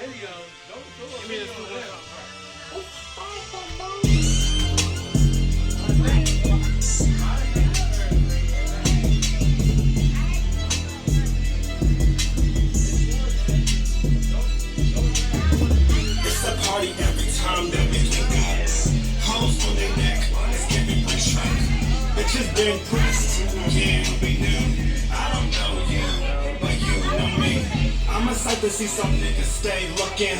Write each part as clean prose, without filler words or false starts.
Give me this one. It's a party every time that we link up. Hoes on their neck, let's get me Brinks Truck. Bitches been pressed, yeah, we knew. I don't know you, but you know me. I'm a sight to see some niggas stay looking.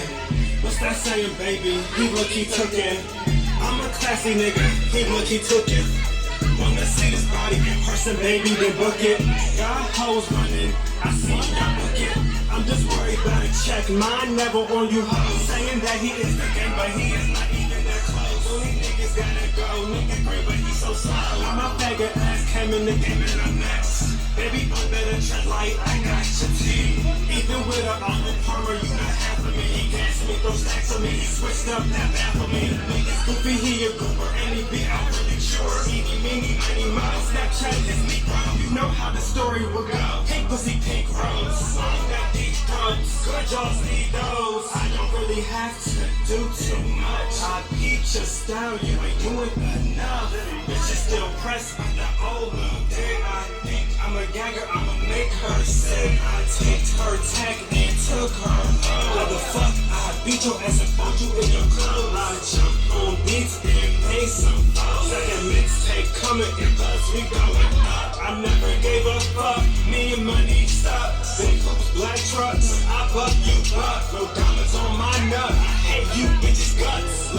What's that saying, baby? He look, he took it. I'm a classy nigga, he look, he took it. Wanna see this body in person, baby, then book it. Got hoes running, I see y'all book it. I'm just worried about a check, mine never on you hoes. Saying that he is the game, but he is not even that close. So these niggas gotta go, nigga great, but he so slow. My faggot ass came in the game and I'm next. Baby, I'm better tread like I got your team. Even with a Uncle Palmer, you not half of me. He gassed me, throw stacks on me, he switched up that bad for me. Niggas goofy, he a goober, and he be out really sure. Eeny, meeny, miny, mouse, Snapchat is me, bro. You know how the story will go. Pink pussy, pink rose, song that deep throats. Good jaws need those. I don't really have to do too much. I peep your style, you ain't doing enough. Bitches still pressed by the old look. I think I'm a gagger, I'ma make her sick. I taped her tag and took her home. How the fuck I beat your ass and found you in your clothes? I jump on beats and pay some flows. Second mixtape coming and buzz, we going up. I never gave a fuck, me and money stuck. Big hoops, black trucks, I buck, you buck. No diamonds on my nut, I hate you bitches guts.